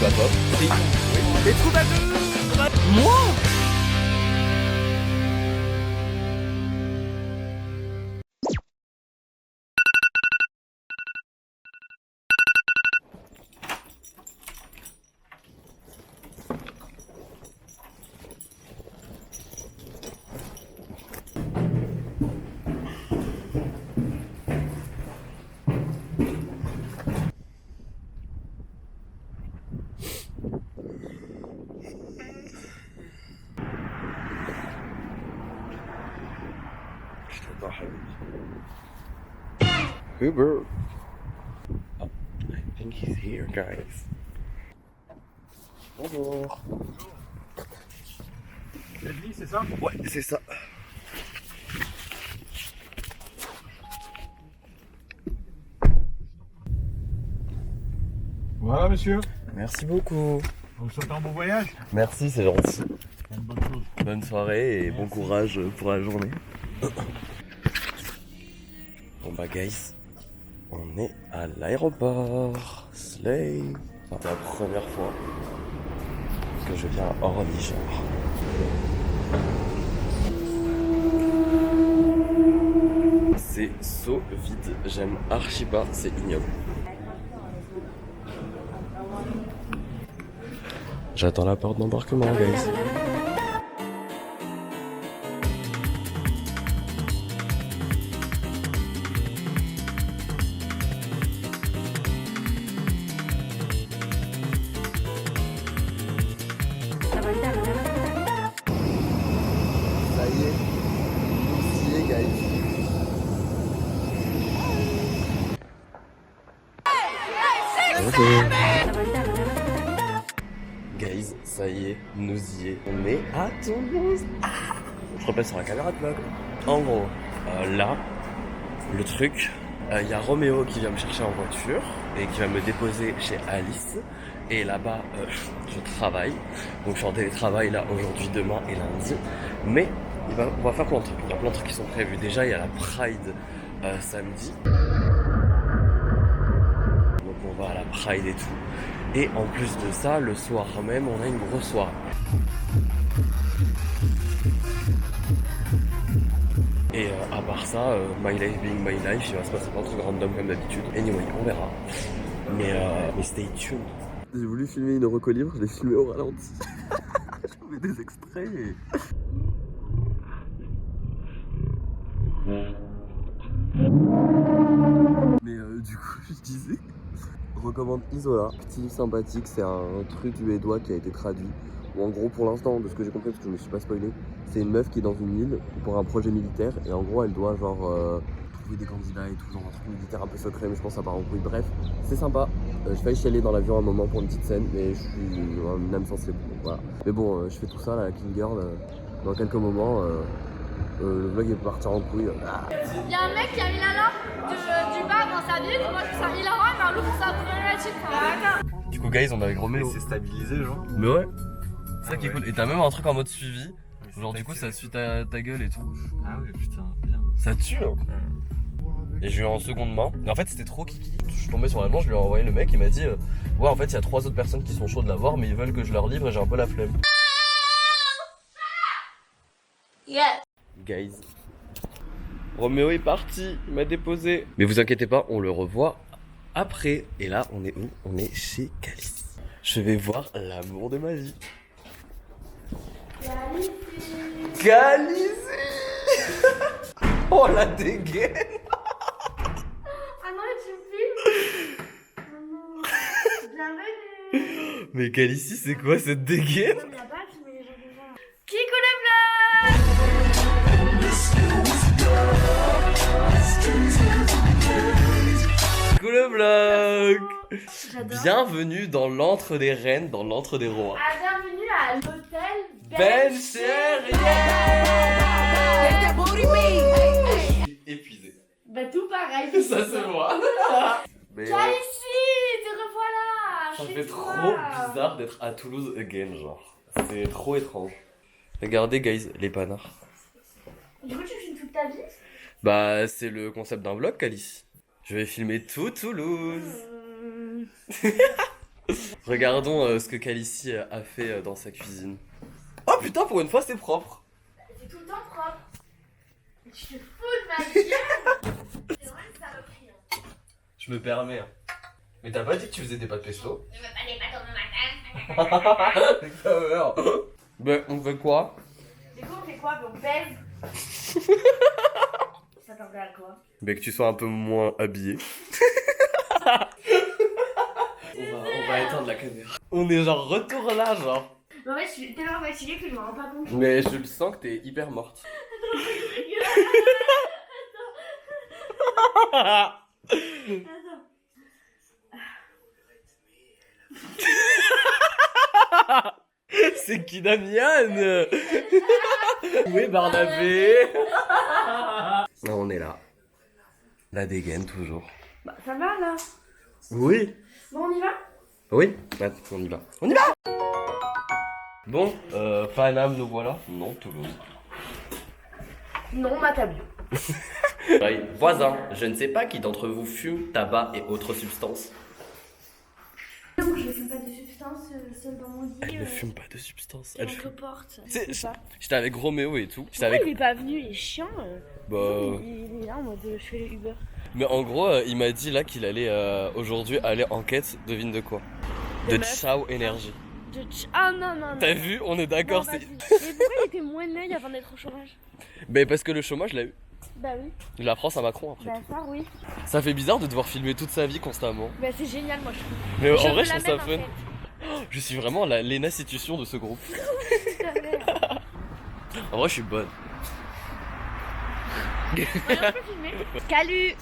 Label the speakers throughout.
Speaker 1: bah top.
Speaker 2: Les troubadours. Moi.
Speaker 1: Uber. Oh, I think he's here, guys. Bonjour.
Speaker 2: Leslie, c'est ça?
Speaker 1: Ouais, c'est ça.
Speaker 2: Voilà, monsieur.
Speaker 1: Merci beaucoup.
Speaker 2: On vous souhaite un bon voyage.
Speaker 1: Merci, c'est gentil.
Speaker 2: Une bonne chose.
Speaker 1: Bonne soirée et bon courage pour la journée. Bon bah guys, on est à l'aéroport. Slay. Enfin, c'est la première fois que je viens à Orly, C'est so vide, j'aime archi pas, c'est ignoble. J'attends la porte d'embarquement, guys. Ça y est, on y est, guys. Guys, ça y est, nous y est. On est à Toulouse. Je repère sur la caméra de vlog. En gros, là, le truc, il y a Roméo qui vient me chercher en voiture et qui va me déposer chez Alice. Et là-bas, je travaille. Donc je suis en télétravail là aujourd'hui, demain et lundi. Mais on va faire plein de trucs. Il y a plein de trucs qui sont prévus. Déjà, il y a la Pride samedi. Donc on va à la Pride et tout. Et en plus de ça, le soir même, on a une grosse soirée. Et à part ça, my life being my life, il va se passer plein de trucs random comme d'habitude. Anyway, on verra. Mais stay tuned. J'ai voulu filmer une recolibre, je l'ai filmé au ralenti. Je mets des extraits. Mais du coup, je disais, recommande Isola, petit sympathique, c'est un truc suédois qui a été traduit. Ou en gros, pour l'instant, de ce que j'ai compris, parce que je me suis pas spoilé, c'est une meuf qui est dans une île pour un projet militaire et en gros, elle doit genre trouver des candidats et tout, genre un truc militaire un peu secret, mais je pense que ça part en couille. Bref, c'est sympa. J'ai failli chialer dans l'avion un moment pour une petite scène, mais je suis une âme sensible. Donc voilà. Mais bon, je fais tout ça, la King Girl, dans quelques moments. Le vlog est parti en couille.
Speaker 3: Il y a un mec qui a mis la lampe du bar dans sa bite, moi je trouve ça hilarant, mais un loup ça problématique.
Speaker 1: Du coup, guys, on est avec Roméo.
Speaker 2: C'est stabilisé, genre.
Speaker 1: Mais ouais, c'est ça qui est cool. Et t'as même un truc en mode suivi. Genre, du coup, ça suit ta gueule et tout.
Speaker 2: Ah ouais, putain, bien.
Speaker 1: Ça tue, hein. Et je lui ai en seconde main. Et en fait, c'était trop kiki. Je suis tombé sur la manche, je lui ai envoyé le mec, il m'a dit ouais, en fait, il y a 3 autres personnes qui sont chaudes de la voir, mais ils veulent que je leur livre et j'ai un peu la flemme.
Speaker 3: Yes.
Speaker 1: Guys, Roméo est parti, il m'a déposé. Mais vous inquiétez pas, on le revoit après. Et là, on est où? On est chez Calice. Je vais voir l'amour de ma vie. Calice. Oh la dégaine.
Speaker 3: Ah non, tu filmes. Ah non. Bienvenue.
Speaker 1: Mais Calice, c'est quoi cette dégaine?
Speaker 3: Il n'y a pas de filmer les gens comme ça. Kikou le vlog.
Speaker 1: Coucou le vlog.
Speaker 3: J'adore.
Speaker 1: Bienvenue dans l'antre des reines, dans l'antre des rois.
Speaker 3: Ah, bienvenue à l'hôtel
Speaker 1: Ben Chérie. Je suis épuisé.
Speaker 3: Bah tout pareil.
Speaker 1: Ça se voit. Mais
Speaker 3: Viens ici, te revoilà.
Speaker 1: ça
Speaker 3: chez
Speaker 1: fait
Speaker 3: toi.
Speaker 1: trop bizarre d'être à Toulouse again, genre. C'est trop étrange. Regardez, guys, les panards.
Speaker 3: Du coup, tu filmes toute ta vie?
Speaker 1: Bah, c'est le concept d'un vlog, Calice. Je vais filmer tout Toulouse. Regardons ce que Calici a fait dans sa cuisine. Oh putain, pour une fois, c'est propre.
Speaker 3: C'est tout le temps propre. Mais tu te fous de ma gueule. C'est vraiment une saloperie. Hein.
Speaker 1: Je me permets. Hein. Mais t'as pas dit que tu faisais des pâtes pesto?
Speaker 3: Je veux pas des pâtes au matin.
Speaker 1: Ben, on fait quoi?
Speaker 3: Du coup, on fait quoi? On pèse. Ça t'en à quoi?
Speaker 1: Ben, que tu sois un peu moins habillé. on va éteindre la caméra. On est genre retour là, genre.
Speaker 3: Mais en fait, je suis tellement fatiguée que je me rends pas compte.
Speaker 1: Mais je le sens que t'es hyper morte.
Speaker 3: Attends.
Speaker 1: C'est qui Damian? Où est Barnabé? Non, on est là. La dégaine toujours.
Speaker 3: Bah, ça va là.
Speaker 1: Oui.
Speaker 3: Bon, on y va?
Speaker 1: Oui, on y va. On y va. Bon, Paname, nous voilà. Non, Toulouse.
Speaker 3: Non, ma table.
Speaker 1: Oui. Voisin, je ne sais pas qui d'entre vous fume tabac et autres substances.
Speaker 3: Non, je ne fume pas de substance seule dans mon lit.
Speaker 1: Elle ne fume pas de substances.
Speaker 3: Elle
Speaker 1: Elle fume.
Speaker 3: porte.
Speaker 1: J'étais avec Roméo et tout. J'étais
Speaker 3: Pourquoi
Speaker 1: avec.
Speaker 3: il est pas venu? Il est chiant.
Speaker 1: Bah.
Speaker 3: Il est là en mode je fais le Uber.
Speaker 1: Mais en gros, il m'a dit là qu'il allait aujourd'hui aller en quête, devine de quoi? De
Speaker 3: meuf.
Speaker 1: Ciao Énergie.
Speaker 3: Ah non, non, non.
Speaker 1: T'as vu? On est d'accord, c'est.
Speaker 3: Mais pourquoi il était moins neuil avant d'être au chômage?
Speaker 1: Mais parce que le chômage l'a eu.
Speaker 3: Bah oui.
Speaker 1: Il la France à Macron après.
Speaker 3: Bah ça, oui.
Speaker 1: Ça fait bizarre de devoir filmer toute sa vie constamment.
Speaker 3: Bah c'est génial, moi je trouve.
Speaker 1: Mais en vrai,
Speaker 3: veux
Speaker 1: je
Speaker 3: la
Speaker 1: trouve ça
Speaker 3: même, en
Speaker 1: fun.
Speaker 3: fait.
Speaker 1: Je suis vraiment la Léna Situation de ce groupe. En vrai, je suis bonne.
Speaker 3: Ouais, on peut filmer. Calu.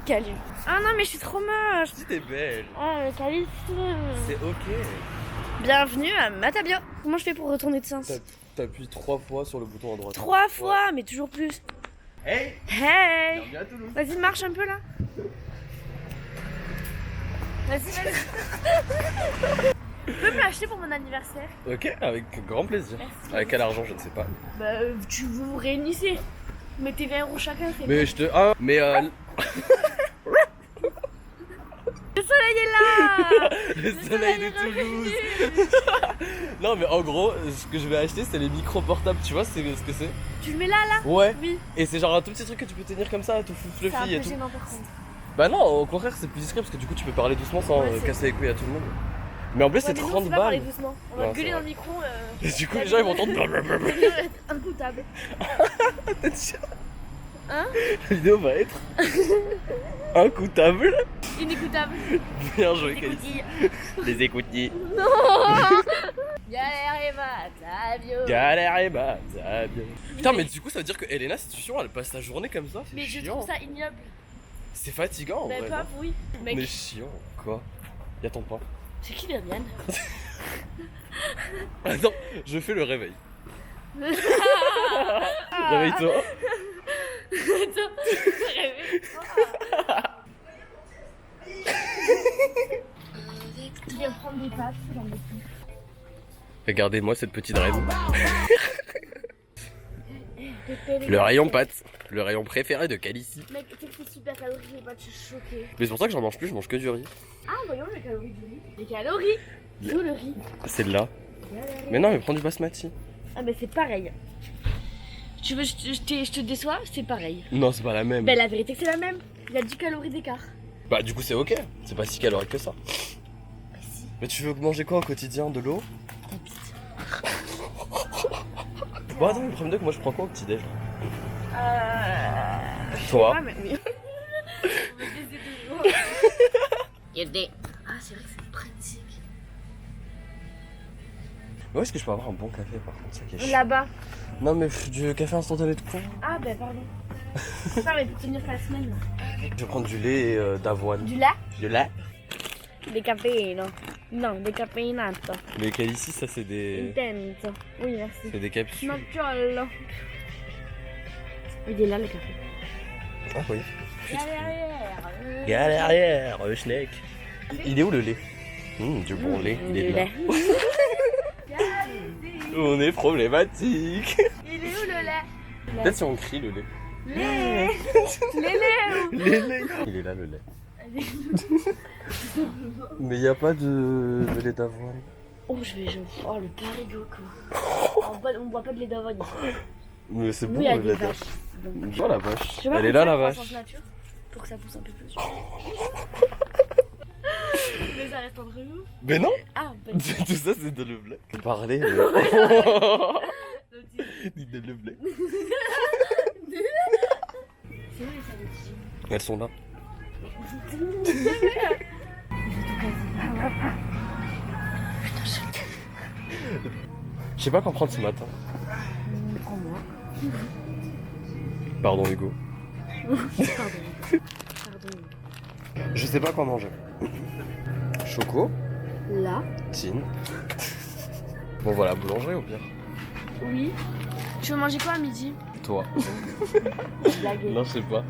Speaker 3: Calu. Ah non, mais je suis trop moche.
Speaker 1: Si t'es belle,
Speaker 3: Oh, Calu.
Speaker 1: c'est ok.
Speaker 3: Bienvenue à Matabia. Comment je fais pour retourner de sens?
Speaker 1: T'appuies 3 fois sur le bouton à droite.
Speaker 3: 3 fois, mais toujours plus.
Speaker 1: Hey!
Speaker 3: Hey!
Speaker 1: Bienvenue à Toulouse.
Speaker 3: Vas-y, marche un peu là. Vas-y. Tu peux me l'acheter pour mon anniversaire?
Speaker 1: Ok, avec grand plaisir.
Speaker 3: Merci.
Speaker 1: Avec quel argent, je ne sais pas.
Speaker 3: Bah, tu vous réunissez. Mettez 20 € chacun, c'est
Speaker 1: Mais je te. Ah, mais
Speaker 3: Le soleil est là.
Speaker 1: le soleil de
Speaker 3: est
Speaker 1: Toulouse.
Speaker 3: revenu.
Speaker 1: Non, mais en gros, ce que je vais acheter, c'est les micros portables. Tu vois, c'est ce que c'est?
Speaker 3: Tu le mets là, là?
Speaker 1: Ouais.
Speaker 3: Oui.
Speaker 1: Et c'est genre un tout petit truc que tu peux tenir comme ça, tout
Speaker 3: C'est un
Speaker 1: fluffy et
Speaker 3: peu
Speaker 1: tout.
Speaker 3: gênant par contre.
Speaker 1: Bah non, au contraire, c'est plus discret parce que du coup, tu peux parler doucement sans
Speaker 3: Ouais, c'est
Speaker 1: casser les couilles à tout le monde. Mais en plus, c'est
Speaker 3: Ouais, mais nous,
Speaker 1: 30
Speaker 3: on sait pas parler
Speaker 1: balles.
Speaker 3: doucement. On va
Speaker 1: Non,
Speaker 3: gueuler
Speaker 1: c'est
Speaker 3: dans
Speaker 1: vrai.
Speaker 3: le micro.
Speaker 1: Et du coup,
Speaker 3: la
Speaker 1: les gens ils vont
Speaker 3: vidéo-
Speaker 1: entendre.
Speaker 3: La vidéo va être incoutable. Hein?
Speaker 1: La vidéo va être incoutable.
Speaker 3: Inécoutable.
Speaker 1: Bien joué, Calice.
Speaker 3: Écoutille.
Speaker 1: Les écoutilles.
Speaker 3: Galère et Matabio.
Speaker 1: Galère et bah, ça va bien. Putain, mais du coup, ça veut dire que Elena Situation elle passe sa journée comme ça? C'est
Speaker 3: Mais je
Speaker 1: chiant.
Speaker 3: trouve ça ignoble.
Speaker 1: C'est fatigant en
Speaker 3: Mais
Speaker 1: vrai.
Speaker 3: pas,
Speaker 1: non
Speaker 3: oui. Mec,
Speaker 1: Mais chiant, quoi? Y'a ton pain.
Speaker 3: c'est qui Damian?
Speaker 1: Attends, je fais le réveil. Réveille-toi.
Speaker 3: Attends, réveille-toi. Je viens prendre des pâtes, j'en ai plus.
Speaker 1: Regardez-moi cette petite rêve. Le rayon pâtes. Le rayon préféré de Calici.
Speaker 3: Mec, tu sais que c'est super calorique les pâtes, je suis choquée.
Speaker 1: Mais c'est pour ça que j'en mange plus, je mange que du riz.
Speaker 3: Ah, voyons les calories du riz. Les calories? D'où le riz?
Speaker 1: C'est là. Mais non, mais prends du basmati.
Speaker 3: Ah, mais c'est pareil. Tu veux, je te déçois? C'est pareil.
Speaker 1: Non, c'est pas la même.
Speaker 3: Ben la vérité, c'est la même. Il y a 10 calories d'écart.
Speaker 1: Bah, du coup, c'est ok. C'est pas si calorique que ça.
Speaker 3: Mais si.
Speaker 1: Mais tu veux manger quoi au quotidien? De l'eau?
Speaker 3: Ta bite.
Speaker 1: Bon, attends, le problème c'est que moi je prends quoi au petit-déj? Toi?
Speaker 3: Ah, mais. Il y a des. Ah, c'est vrai que c'est pratique.
Speaker 1: Où est-ce que je peux avoir un bon café par contre? Ça qui est chiant.
Speaker 3: Là-bas.
Speaker 1: Non, mais du café instantané de con.
Speaker 3: Ah, ben pardon. Ça, mais pour tenir ta semaine.
Speaker 1: Je vais prendre du lait d'avoine.
Speaker 3: Du lait?
Speaker 1: Du lait?
Speaker 3: Des cafés, non. Non, des caffeinato.
Speaker 1: Mais ici, ça c'est des.
Speaker 3: Intenso. Oui, merci.
Speaker 1: C'est des capsules.
Speaker 3: Nocciolo. Il est là le café.
Speaker 1: Ah oui.
Speaker 3: Derrière.
Speaker 1: Galérière, schneck. Il est où le lait? Du bon lait, il est là. On est problématique.
Speaker 3: Il est où le lait?
Speaker 1: Peut-être si on crie le lait.
Speaker 3: Lait. Les laits.
Speaker 1: Les laits. Il est là le lait. Mais y a pas de lait d'avoine.
Speaker 4: Oh, oh, le parigo quoi. On boit pas de lait d'avoine ici.
Speaker 1: Mais c'est bon
Speaker 4: Oui, il y a
Speaker 1: le
Speaker 4: des
Speaker 1: lait
Speaker 4: vaches.
Speaker 1: d'avoine. Oh la vache.
Speaker 4: Je sais pas
Speaker 1: Elle est là la
Speaker 4: pourquoi
Speaker 1: vache.
Speaker 4: croissance nature, pour que ça pousse un peu plus. Mais ça reste entre nous.
Speaker 1: Mais non.
Speaker 4: Ah, bah,
Speaker 1: Tout ça c'est de le blague. Parler. Dis de le blague.
Speaker 4: c'est vrai ça, les petits.
Speaker 1: Elles sont là. Je sais pas quoi prendre ce matin.
Speaker 4: Prends-moi.
Speaker 1: Pardon Hugo.
Speaker 4: Pardon.
Speaker 1: Je sais pas quoi manger. Choco,
Speaker 4: Là.
Speaker 1: Tine. Bon voilà, boulangerie au pire.
Speaker 4: Oui. Tu veux manger quoi à midi?
Speaker 1: Toi.
Speaker 4: Blague.
Speaker 1: Non, je sais pas.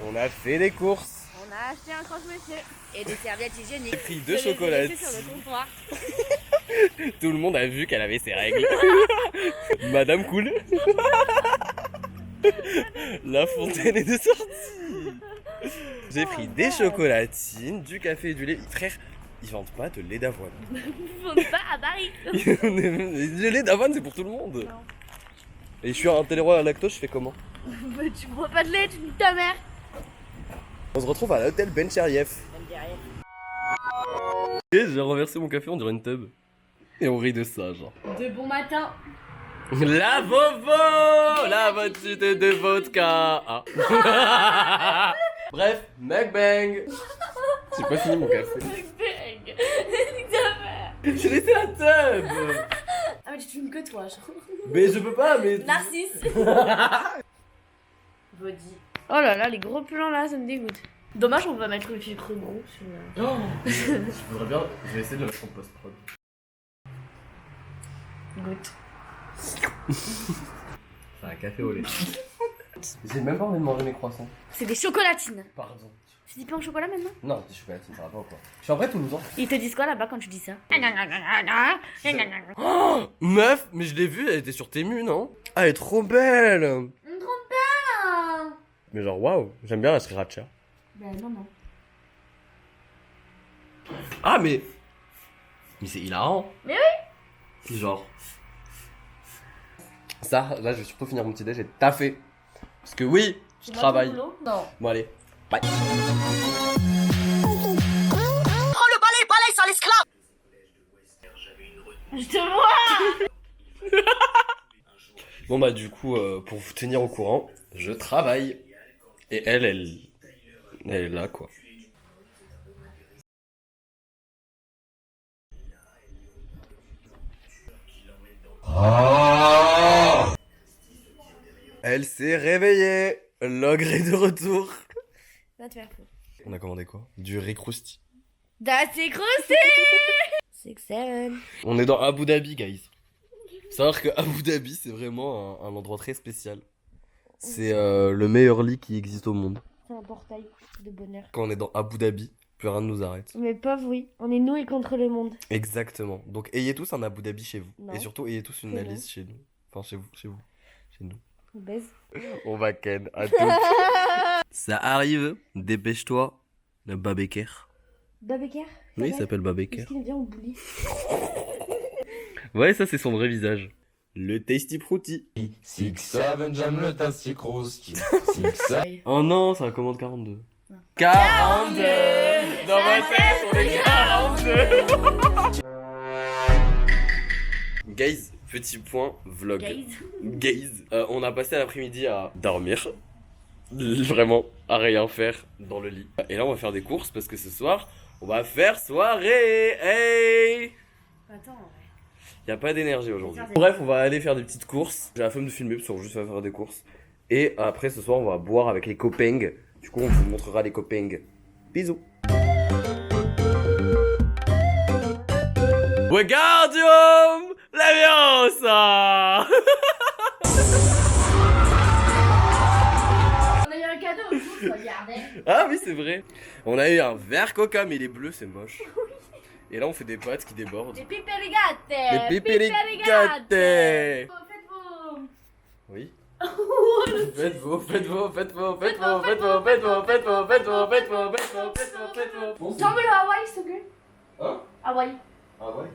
Speaker 1: On a fait des courses.
Speaker 4: On a acheté un croche-monsieur et des serviettes hygiéniques.
Speaker 1: J'ai pris
Speaker 4: Je
Speaker 1: deux
Speaker 4: les ai
Speaker 1: chocolats.
Speaker 4: laissées sur le comptoir.
Speaker 1: Tout le monde a vu qu'elle avait ses règles. Madame cool. La fontaine est de sortie. J'ai pris des chocolatines, du café et du lait. Frère, ils vendent pas de lait d'avoine.
Speaker 4: Ils vendent pas à Paris.
Speaker 1: Le lait d'avoine c'est pour tout le monde.
Speaker 4: Non.
Speaker 1: Et je suis un téléroi à lactose, je fais comment?
Speaker 4: Mais tu bois pas de lait, tu niques ta mère.
Speaker 1: On se retrouve à l'hôtel Ben Cherieff. Et j'ai renversé mon café, on dirait une tub. Et on rit de ça, genre.
Speaker 4: De bon matin.
Speaker 1: La Vovo! La petite de vodka! Ah. Bref, mukbang! J'ai pas fini mon café.
Speaker 4: Nique ta mère.
Speaker 1: J'ai laissé la tub!
Speaker 4: Ah mais tu te filmes que toi, genre.
Speaker 1: Mais je peux pas, mais.
Speaker 4: Narcisse. Body. Oh là là, les gros plans là, ça me dégoûte. Dommage, on va mettre le filtre gros sur la...
Speaker 1: Oh! Je voudrais bien. Je vais essayer de le mettre en post-prod.
Speaker 4: Goûte.
Speaker 1: C'est un café au lait. J'ai même pas envie de manger mes croissants.
Speaker 4: C'est des chocolatines.
Speaker 1: Pardon.
Speaker 4: C'est des pains au chocolat maintenant?
Speaker 1: Non, des chocolatines, ça va pas ou quoi? Je suis en vrai toulousain.
Speaker 4: Ils te disent quoi là-bas quand tu dis ça?
Speaker 1: Oh! Meuf, mais je l'ai vue, elle était sur Temu, non? Ah, elle est trop belle!
Speaker 4: Trop bien.
Speaker 1: Mais genre, waouh, j'aime bien la sriracha.
Speaker 4: Ben non, non.
Speaker 1: Ah, mais. Mais c'est hilarant!
Speaker 4: Mais
Speaker 1: oui! Genre. Ça, là, je vais surtout finir mon petit déj et taffer. Parce que oui, je travaille.
Speaker 4: Non.
Speaker 1: Bon, allez, bye!
Speaker 4: Je te vois.
Speaker 1: Bon, bah, du coup, pour vous tenir au courant, je travaille. Et elle est là, quoi. Elle s'est réveillée. L'ogre est de retour.
Speaker 4: Va te faire fou.
Speaker 1: On a commandé quoi? Du riz crousti.
Speaker 4: That's crousté. 6-7.
Speaker 1: On est dans Abu Dhabi, guys. Faut savoir que Abu Dhabi, c'est vraiment un endroit très spécial. C'est le meilleur lit qui existe au monde.
Speaker 4: C'est un portail de bonheur.
Speaker 1: Quand on est dans Abu Dhabi, plus rien ne nous arrête.
Speaker 4: Mais pauvre, oui. On est nous et contre le monde.
Speaker 1: Exactement. Donc ayez tous un Abu Dhabi chez vous.
Speaker 4: Non.
Speaker 1: Et surtout ayez tous une
Speaker 4: C'est
Speaker 1: Alice chez nous. Enfin chez vous. Chez nous.
Speaker 4: On baise.
Speaker 1: On va ken à tout. Ça arrive, dépêche-toi. Le Babeker.
Speaker 4: Babeker.
Speaker 1: Oui, il s'appelle Babeker.
Speaker 4: Est-ce qu'il vient au bouli?
Speaker 1: Ouais, ça c'est son vrai visage. Le Tasty Fruity.
Speaker 5: 6-7, j'aime le tasty crousti. 6-7.
Speaker 1: Oh non, ça commande 42. 42. Dans ma tête, on est 42. Guys, petit point vlog. Guys, on a passé l'après-midi à dormir. Vraiment, à rien faire dans le lit. Et là, on va faire des courses parce que ce soir, on va faire soirée. Hey!
Speaker 4: Attends.
Speaker 1: Y a pas d'énergie aujourd'hui. Bref, on va aller faire des petites courses. J'ai la flemme de filmer parce qu'on juste va faire des courses. Et après, ce soir, on va boire avec les copains. Du coup, on vous montrera les copains. Bisous. Regardium Leviosa.
Speaker 4: On a eu un cadeau aussi, regardez.
Speaker 1: Ah oui, c'est vrai. On a eu un verre coca, mais il est bleu, c'est moche. Et là, on fait des pâtes qui débordent.
Speaker 4: Les piperigate.
Speaker 1: Les piperigate.
Speaker 4: Faites vos...
Speaker 1: Oui.
Speaker 4: Oh, le
Speaker 3: T'emmènes le Hawaï, s'il te plaît.
Speaker 1: Hein?
Speaker 3: Hawaï.
Speaker 1: Ah ouais.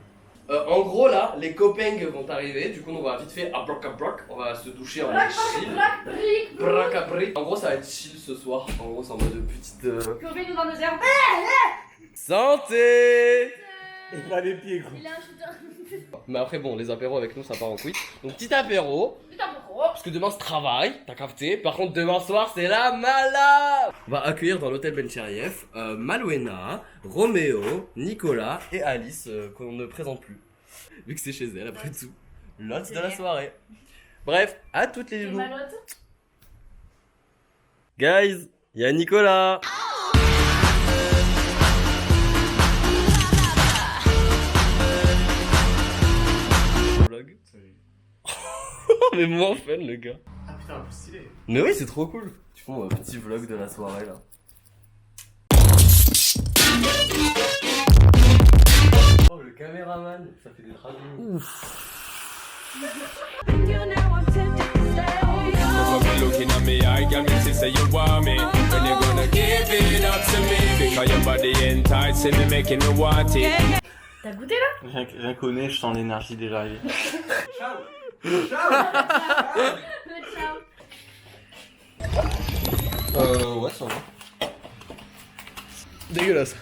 Speaker 1: En gros là, les copains vont arriver, du coup on va vite fait à broc, on va se doucher en mode chill. Brac à bric. En gros ça va être chill ce soir, en gros c'est en mode petite...
Speaker 3: Combien dans 2 heures?
Speaker 1: Santé.
Speaker 2: Et pas les pieds, gros.
Speaker 3: Il a un shooter.
Speaker 1: Mais après bon, les apéros avec nous ça part en couille. Donc petit apéro,
Speaker 3: Putain, pourquoi?
Speaker 1: parce que demain c'est travail, t'as capté. Par contre demain soir c'est la malade. On va accueillir dans l'hôtel Ben Cherieff Malouena, Roméo, Nicolas et Alice qu'on ne présente plus. Vu que c'est chez elle après tout. L'hôte de la soirée. Bref, à toutes les
Speaker 3: Et
Speaker 1: loulous.
Speaker 3: Malotte.
Speaker 1: Guys, il y a Nicolas. Vlog. Mais moins fun le gars.
Speaker 2: Ah putain, plus stylé.
Speaker 1: Mais oui, c'est trop cool. Tu fais un petit vlog de la soirée là. Oh le caméraman, ça fait des travaux.
Speaker 5: Looking at me, I got me to say you want me. When you gonna give it up to me? Because your body enticing me, making me want it.
Speaker 4: T'as goûté là?
Speaker 2: Rien qu'au nez, je sens l'énergie déjà arriver.
Speaker 3: Le ciao.
Speaker 1: Ouais, ça va. Dégueulasse.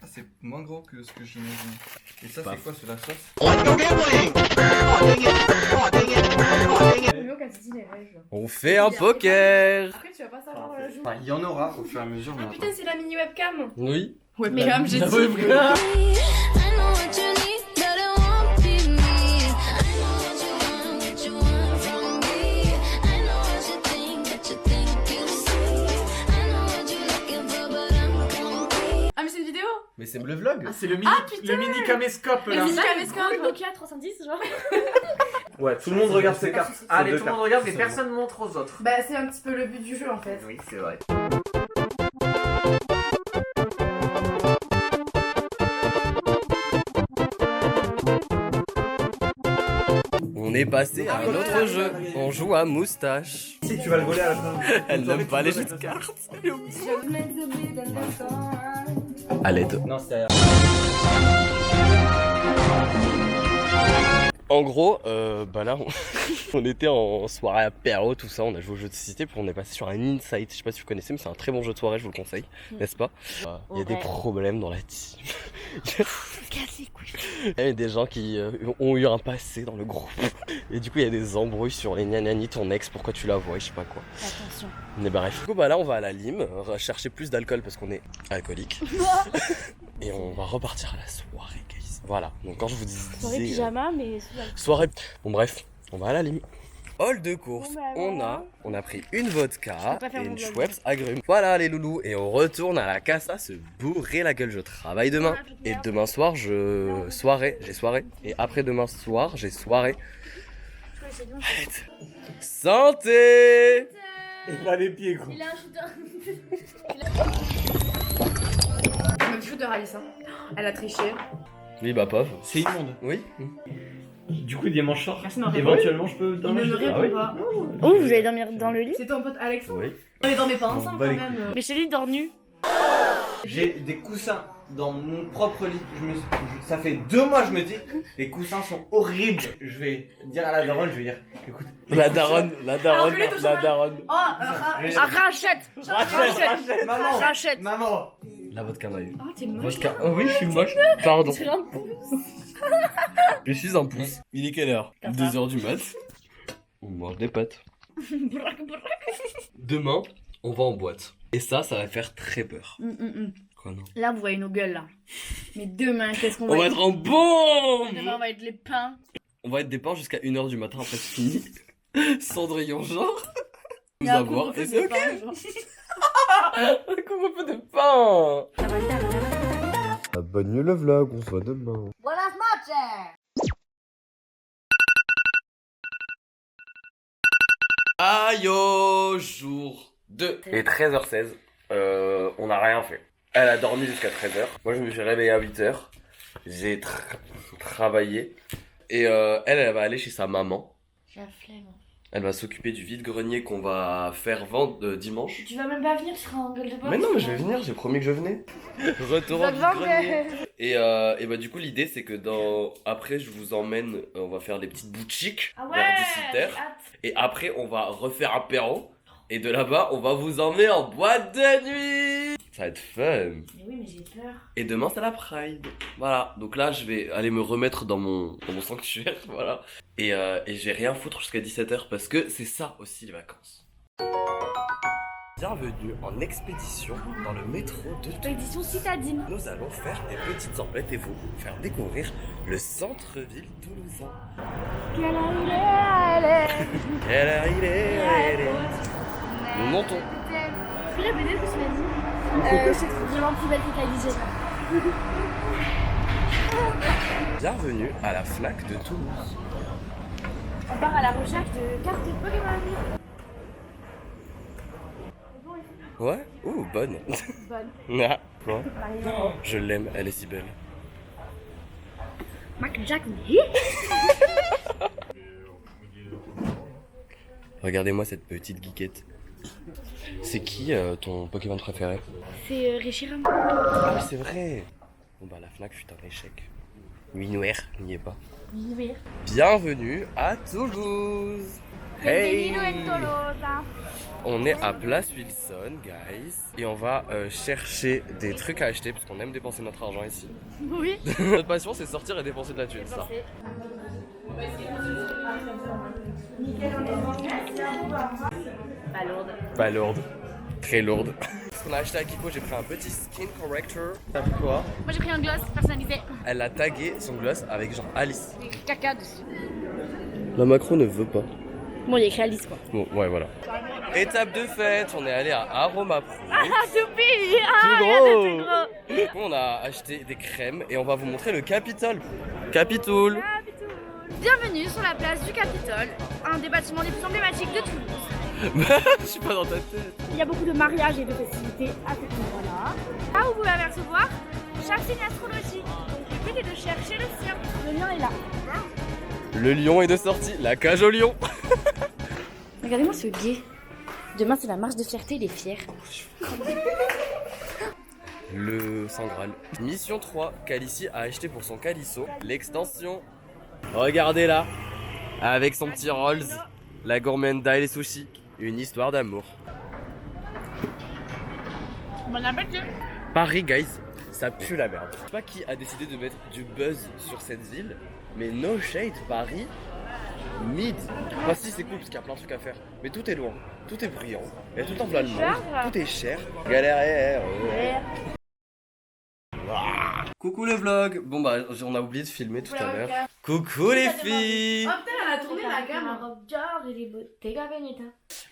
Speaker 6: Ah, c'est moins gros que ce que j'imagine. Et ça, c'est quoi, c'est la sauce?
Speaker 4: Roméo, quand tu dis les rêves.
Speaker 1: On fait un poker.
Speaker 4: Après, tu vas pas savoir la joue.
Speaker 6: Enfin, il y en aura au fur et à mesure.
Speaker 4: Ah
Speaker 6: mais
Speaker 4: putain, c'est la mini webcam.
Speaker 1: Oui.
Speaker 4: Webcam, j'ai dit.
Speaker 7: I know what you need, but it won't be me. I know what you want from me. I know what you think you see. I know what you're looking for, but I'm complete.
Speaker 4: Ah, mais c'est une vidéo.
Speaker 1: Mais c'est le vlog.
Speaker 2: C'est le mini caméscope là.
Speaker 4: Le mini caméscope.
Speaker 3: Le Nokia 310, genre.
Speaker 2: Ouais, tout le monde regarde ses cartes. Allez,
Speaker 6: deux
Speaker 2: tout le monde
Speaker 6: cartes.
Speaker 2: regarde, mais
Speaker 6: C'est
Speaker 2: personne montre aux autres.
Speaker 4: Bah, c'est un petit peu le but du jeu en fait.
Speaker 2: Oui, c'est vrai.
Speaker 1: On est passé à un autre jeu. On joue à moustache.
Speaker 2: Si tu vas le voler à la fin.
Speaker 1: Elle n'aime pas les jeux de cartes. À l'aide.
Speaker 2: Non, c'est derrière.
Speaker 1: En gros, bah là, on était en soirée apéro, tout ça, on a joué au jeu de société, puis on est passé sur un Insight. Je sais pas si vous connaissez, mais c'est un très bon jeu de soirée, je vous le conseille, n'est-ce pas? Il y a des problèmes dans la team. Il y a des gens qui ont eu un passé dans le groupe. Et du coup, il y a des embrouilles sur les gnagnagnis, ton ex, pourquoi tu la vois, je sais pas quoi.
Speaker 3: Attention.
Speaker 1: Mais bref. Du coup, bah là, on va à la lime, chercher plus d'alcool parce qu'on est alcoolique. Et on va repartir à la soirée, guys. Voilà, donc quand je vous disais...
Speaker 3: Soirée pyjama, mais sous la...
Speaker 1: Soirée... Bon bref, on va à la lime. Hall de course,
Speaker 3: Bon, bah,
Speaker 1: on a pris une vodka
Speaker 3: pas faire
Speaker 1: et
Speaker 3: mon
Speaker 1: une
Speaker 3: vlog.
Speaker 1: Schweppes agrumes. Voilà les loulous, et on retourne à la casa se bourrer la gueule. Je travaille demain, et demain soir j'ai soirée. Et après demain soir, j'ai soirée. Arrête. Santé.
Speaker 2: Et pas les pieds, gros.
Speaker 3: Il a un shooter.
Speaker 4: Même chou de Alice. Elle a triché.
Speaker 1: Oui bah pauvre.
Speaker 2: C'est immonde.
Speaker 1: Oui.
Speaker 2: Du coup, dimanche soir,
Speaker 4: Merci, Marie.
Speaker 2: éventuellement, je peux
Speaker 4: Il
Speaker 2: dormir
Speaker 4: ne me
Speaker 2: chez toi.
Speaker 4: répond
Speaker 2: Ah oui.
Speaker 4: pas.
Speaker 3: Oh, vous allez dormir dans le lit?
Speaker 4: C'est ton pote Alex.
Speaker 1: Oui.
Speaker 4: On les dormait pas ensemble
Speaker 2: bat
Speaker 4: quand
Speaker 2: les
Speaker 4: même.
Speaker 3: Mais chez lui, dort nu.
Speaker 6: J'ai des coussins dans mon propre lit. Ça fait 2 mois que je me dis, les coussins sont horribles. Je vais dire à la daronne, je vais dire, écoute.
Speaker 1: La daronne,
Speaker 4: Alors que les touches
Speaker 1: la
Speaker 4: en
Speaker 1: daronne.
Speaker 4: Oh,
Speaker 3: Rachète.
Speaker 6: Maman,
Speaker 3: Rachète.
Speaker 6: maman.
Speaker 1: La vodka maillot.
Speaker 4: Oh, t'es moche.
Speaker 1: Vodka. Oh oui, je suis moche. Pardon.
Speaker 3: C'est un pouce.
Speaker 1: Je suis un pouce. Il est quelle heure? 2h du mat. On mange des pâtes. Demain, on va en boîte. Et ça va faire très peur. Quoi non?
Speaker 3: Là, vous voyez nos gueules, là. Mais demain, qu'est-ce qu'on
Speaker 1: On va être en bombe.
Speaker 3: Demain, on va être les pains.
Speaker 1: On va être des pains jusqu'à 1h du matin après c'est fini. Cendrillon genre.
Speaker 3: Il
Speaker 1: Nous
Speaker 3: y a un
Speaker 1: avoir.
Speaker 3: couvre-feu
Speaker 1: Et c'est
Speaker 3: de
Speaker 1: ok.
Speaker 3: pain, genre.
Speaker 1: Un couvre-feu de pain. Bonne nuit le vlog, on se voit demain.
Speaker 3: Buenas noches.
Speaker 1: Aïe au jour 2. Et 13h16. On n'a rien fait. Elle a dormi jusqu'à 13h. Moi je me suis réveillé à 8h. J'ai travaillé. Et elle va aller chez sa maman.
Speaker 3: J'ai la flemme.
Speaker 1: Elle va s'occuper du vide-grenier qu'on va faire vendre dimanche.
Speaker 4: Tu vas même pas venir, tu seras en gueule de bois.
Speaker 1: Mais non, mais je vais venir, j'ai promis que je venais. Retour au vide-grenier. Et bah du coup l'idée c'est que après je vous emmène, on va faire des petites boutiques
Speaker 4: Ah ouais,
Speaker 1: vers 18h.
Speaker 4: j'ai hâte.
Speaker 1: Et après on va refaire apéro. Et de là-bas on va vous emmener en boîte de nuit. Ça va être fun.
Speaker 4: Mais oui, mais j'ai peur.
Speaker 1: Et demain c'est la Pride. Voilà, donc là je vais aller me remettre dans mon sanctuaire, voilà. Et je vais rien foutre jusqu'à 17h parce que c'est ça aussi les vacances. Bienvenue en expédition dans le métro de Toulouse.
Speaker 4: Expédition citadine.
Speaker 1: Nous allons faire des petites emplettes et vous faire découvrir le centre-ville toulousain.
Speaker 4: Quelle heure il est?
Speaker 1: Quelle heure il est? Nous montons.
Speaker 4: Tu peux répéter ce que tu m'as dit? Je trouve vraiment plus belle que Kylie Jenner.
Speaker 1: Bienvenue à la Fnac de Toulouse.
Speaker 4: On part à la recherche de cartes Pokémon.
Speaker 1: Ouais? Ouh, bonne.
Speaker 4: Bonne.
Speaker 1: Ah, quoi? Je l'aime, elle est si belle.
Speaker 4: Michael Jackson.
Speaker 1: Regardez-moi cette petite geekette. C'est qui ton Pokémon préféré?
Speaker 4: C'est Reshiram.
Speaker 1: Ah oui, c'est vrai. Bon bah la Fnac fut un échec. Nuit n'y est pas.
Speaker 4: Oui.
Speaker 1: Bienvenue à Toulouse. Hey. On est à Place Wilson, guys, et on va chercher des trucs à acheter parce qu'on aime dépenser notre argent ici.
Speaker 4: Oui.
Speaker 1: Notre passion, c'est sortir et dépenser de la thune, ça.
Speaker 4: Pas lourde.
Speaker 1: Pas lourde, très lourde. Ce qu'on a acheté à Kiko, j'ai pris un petit skin corrector. T'as pris quoi?
Speaker 4: Moi j'ai pris un gloss personnalisé.
Speaker 1: Elle a tagué son gloss avec genre Alice.
Speaker 4: Avec caca dessus.
Speaker 1: La Macron ne veut pas.
Speaker 4: Bon, il y a écrit Alice quoi.
Speaker 1: Bon, ouais, voilà. Étape de fête, on est allé à Aroma Pro.
Speaker 4: Ah, Toupi!
Speaker 1: Tout
Speaker 4: Regardez,
Speaker 1: gros.
Speaker 4: tout gros.
Speaker 1: Du coup, on a acheté des crèmes et on va vous montrer le Capitole. Capitole.
Speaker 4: Bienvenue sur la place du Capitole, un des bâtiments les plus emblématiques de Toulouse.
Speaker 1: Je suis pas dans ta tête.
Speaker 4: Il y a beaucoup de mariages et de festivités à cet endroit-là. Là où vous pouvez apercevoir chaque signe astrologique. Donc le but est de chercher le sien. Le lien est là.
Speaker 1: Le lion est de sortie, la cage au lion.
Speaker 4: Regardez-moi ce gay. Demain c'est la marche de fierté, il est fier.
Speaker 1: Le Saint Graal. Mission 3, Calici a acheté pour son Calisso l'extension. Regardez là, avec son petit Rolls, la gourmanda et les sushis. Une histoire d'amour.
Speaker 4: Bon appétit.
Speaker 1: Paris, guys, ça pue la merde. Je sais pas qui a décidé de mettre du buzz sur cette ville, mais no shade, Paris, mid. Enfin si, c'est cool parce qu'il y a plein de trucs à faire, mais tout est loin, tout est bruyant, il y a tout le temps plein de monde, tout est cher. Galère. Coucou le vlog. Bon bah on a oublié de filmer tout à l'heure. Coucou les filles.
Speaker 4: Oh putain, elle a tourné la gamme.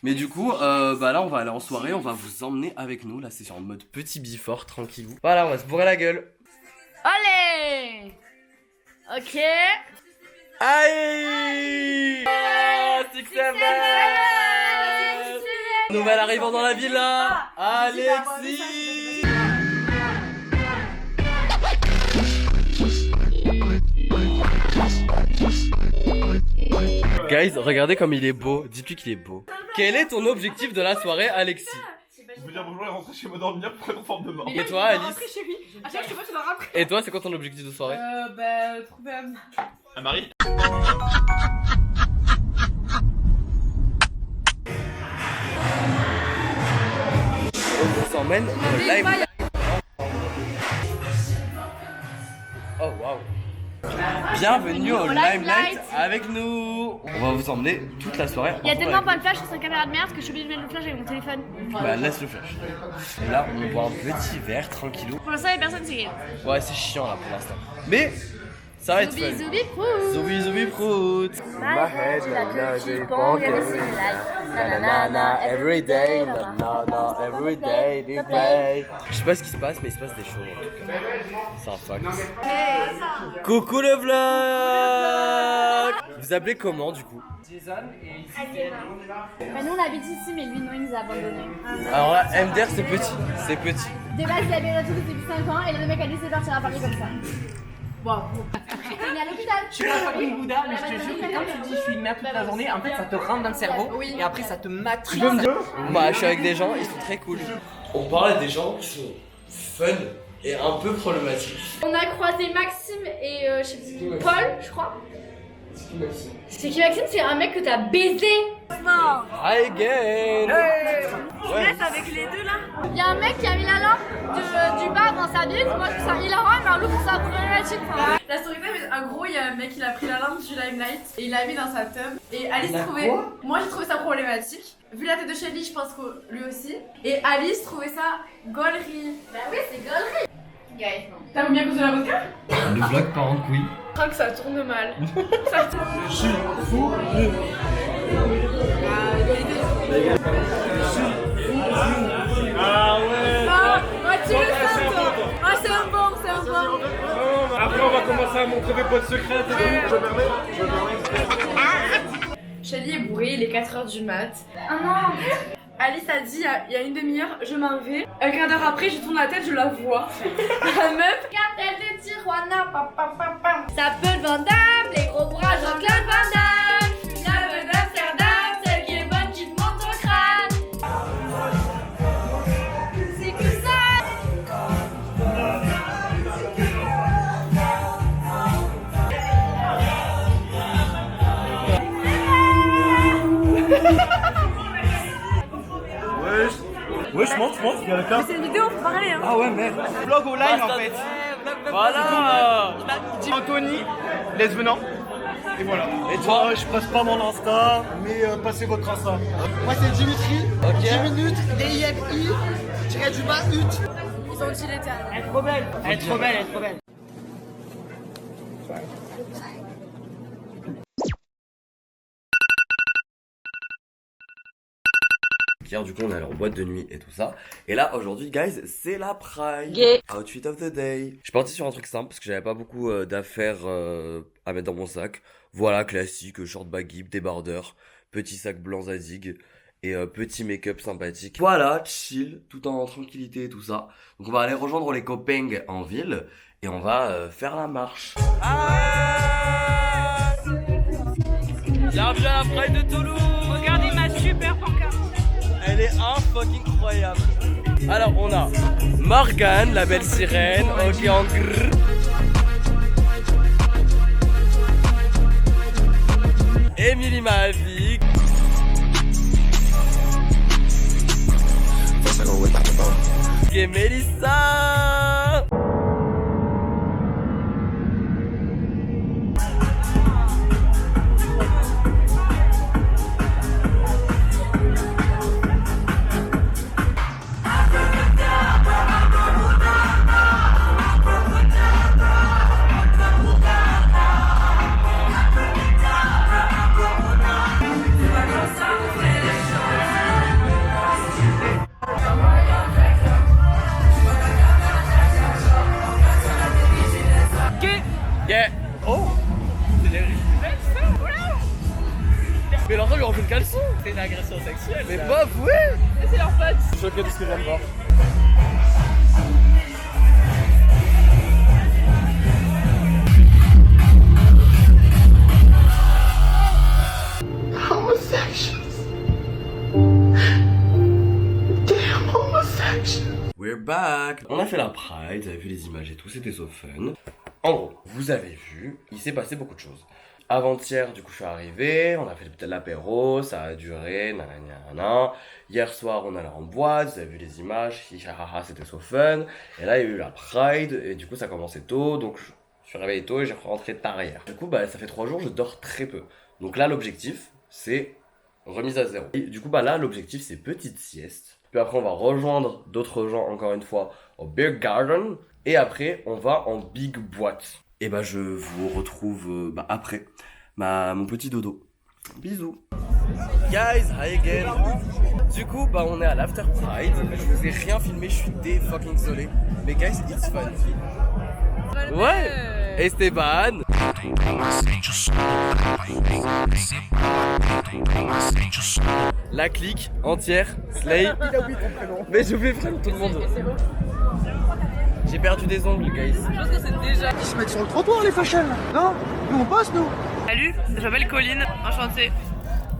Speaker 1: Mais du coup bah là on va aller en soirée, on va vous emmener avec nous. Là c'est en mode petit bifort, tranquillou. Voilà, on va se bourrer la gueule.
Speaker 4: Allez. Ok.
Speaker 1: Aïe. Six Seven. Nouvelle arrivant dans la villa, Alexis. Guys, regardez comme il est beau. Dis-lui qu'il est beau. Quel est ton objectif de la soirée, Alexis?
Speaker 2: Vous dire bonjour et rentrer chez moi dormir pour être en forme de mort.
Speaker 1: Et toi, Alice?
Speaker 4: À chaque fois, tu dois rentrer.
Speaker 1: Et toi, c'est quoi ton objectif de soirée?
Speaker 4: Trouver un...
Speaker 2: Un mari?
Speaker 1: On s'emmène au live. Oh waouh. Bienvenue au Limelight avec nous. On va vous emmener toute la soirée.
Speaker 4: Il y a tellement pas de flash sur sa caméra de merde que je suis obligée de mettre le flash avec mon téléphone.
Speaker 1: Bah laisse le flash. Et là on boit un petit verre tranquillou.
Speaker 4: Pour l'instant, il y a personne, c'est gay.
Speaker 1: Ouais c'est chiant là pour l'instant. Mais ça va être fun.
Speaker 4: Zoubi prout.
Speaker 1: Zoubi prout.
Speaker 4: My head, la j'ai pas
Speaker 1: Na every day, na every day, Je sais pas ce qui se passe, mais il se passe des choses en tout cas. C'est un fact. Coucou le vlog. Vous appelez comment du coup?
Speaker 3: Bah, nous on habite ici, mais lui non, il nous a abandonnés.
Speaker 1: Alors là, MDR c'est petit, c'est petit.
Speaker 3: De base, il avait à Toulouse depuis 5 ans et le mec a décidé de partir à Paris comme ça. Bon, on est à l'hôpital.
Speaker 6: Je suis pas fucking Bouddha, mais je te jure que quand tu dis je suis une merde toute la journée, en fait ça te rentre dans le cerveau
Speaker 3: Oui.
Speaker 6: et après ça te matrix.
Speaker 1: Bah, je suis avec des gens, ils sont très cool. On parle des gens qui sont fun et un peu problématiques.
Speaker 3: On a croisé Maxime et je sais plus,
Speaker 1: Maxime
Speaker 3: Paul, je crois.
Speaker 1: C'est qui Maxime?
Speaker 3: C'est qui Maxime? C'est un mec que t'as baisé.
Speaker 4: Non.
Speaker 1: Hi again!
Speaker 4: Je laisse avec les deux là.
Speaker 3: Il y a un mec qui a mis la lampe du bar dans sa bite. Moi je trouve ça hilarant, mais Marlou trouve ça problématique. Enfin,
Speaker 8: La story time, en gros, il y a un mec, il a pris la lampe du Limelight et il l'a mis dans sa tub. Et Alice
Speaker 6: Il a
Speaker 8: trouvait.
Speaker 6: quoi
Speaker 8: Moi, j'ai trouvé ça problématique. Vu la tête de Shelly, je pense que lui aussi. Et Alice trouvait ça gaulerie.
Speaker 3: bah oui, c'est gaulerie. Guys, non.
Speaker 8: T'as combien de la vodka?
Speaker 1: Le vlog part en couille.
Speaker 8: Je crois que ça tourne mal. Ça tourne.
Speaker 1: Je suis fou.
Speaker 2: Ah ouais.
Speaker 8: Ah, tu le sens, toi. Ah, c'est un bon, c'est un bon.
Speaker 2: Après, on va commencer à montrer des potes secrètes. Je permets.
Speaker 8: Shelly est bourrée, il est 4h du mat.
Speaker 3: Ah non.
Speaker 8: Alice a dit il y a une demi-heure, je m'en vais. Un quart d'heure après, je tourne la tête, je la vois. La meuf.
Speaker 3: Cartel de Tijuana, pam pam pam pam. Ça peut le Van Damme, les gros bras Jean-Claude Van Damme. La meuf d'Amsterdam, celle qui est bonne qui te monte au crâne. C'est que ça.
Speaker 2: Ouais, je monte, il y a le cas.
Speaker 8: C'est une vidéo, pareil. Hein.
Speaker 6: Ah ouais merde. Vlog au live en fait.
Speaker 2: Voilà. Anthony, laisse venant. Et voilà.
Speaker 1: Et toi?
Speaker 9: Je passe pas mon Insta, mais passez votre Insta. Moi c'est Dimitri,
Speaker 1: Ok.
Speaker 9: 10 minutes, DIMI, tiré du bas, UT.
Speaker 8: Ils sont utilitaires.
Speaker 6: Elle est trop belle. Elle est trop belle, elle est trop belle.
Speaker 1: Hier, du coup, on est allé en boîte de nuit et tout ça. Et là, aujourd'hui, guys, c'est la Pride. Outfit of the day. Je suis parti sur un truc simple parce que j'avais pas beaucoup d'affaires à mettre dans mon sac. Voilà, classique, short baggy, débardeur, petit sac blanc Zadig et petit make-up sympathique. Voilà, chill, tout en tranquillité et tout ça. Donc on va aller rejoindre les copains en ville et on va faire la marche. Bienvenue à la Pride de Toulouse.
Speaker 4: Regardez ma super pancarte.
Speaker 1: Elle est incroyable. Alors on a Morgane, la belle sirène, ok en grrr. Émilie Mavic. Et Mélissa. Yeah. Oh. C'est des mais l'enfant lui refait le caleçon.
Speaker 6: C'est une agression sexuelle.
Speaker 1: Mais pas avoué.
Speaker 8: C'est leur pote.
Speaker 2: Je suis choqué de ce que je viens de voir.
Speaker 1: We're back. On a fait la Pride, vous avez vu les images et tout, c'était so fun. En gros, vous avez vu, il s'est passé beaucoup de choses. Avant-hier, du coup, je suis arrivé, on a fait peut-être l'apéro, ça a duré, nanana. Hier soir, on allait en boîte, vous avez vu les images, hihahaha, c'était so fun. Et là, il y a eu la Pride, et du coup, ça commençait tôt, donc je suis réveillé tôt et j'ai rentré tard hier. Du coup, bah, ça fait 3 jours, je dors très peu. Donc là, l'objectif, c'est remise à zéro. Et du coup, bah là, l'objectif, c'est petite sieste. Puis après, on va rejoindre d'autres gens, encore une fois, au Beer Garden. Et après, on va en big boîte. Et bah, je vous retrouve après mon petit dodo. Bisous. Guys, hi again. Du coup, bah, on est à l'After Pride. Je vous ai rien filmé, je suis fucking désolé. Mais guys, it's fun. Ouais. Esteban. La clique entière, Slay. Mais j'ai oublié tout le monde. J'ai perdu des ongles, guys.
Speaker 8: Je pense que c'est déjà.
Speaker 9: Ils se mettent sur le trottoir les fashion. Non, nous on passe nous.
Speaker 8: Salut, je m'appelle Colline, enchantée.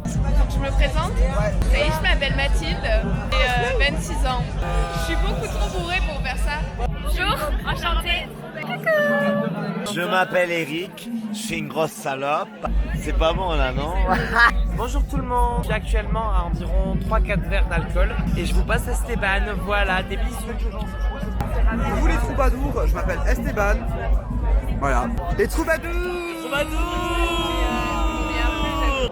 Speaker 8: Je me présente, je m'appelle Mathilde, j'ai 26 ans. Je suis beaucoup trop bourrée pour faire ça. Bonjour, enchantée.
Speaker 10: Je m'appelle Eric, je suis une grosse salope. C'est pas bon là, non?
Speaker 11: Bonjour tout le monde, je suis actuellement à environ 3-4 verres d'alcool et je vous passe Esteban, voilà, des bisous.
Speaker 9: Vous les troubadours, je m'appelle Esteban. Voilà. Les troubadours.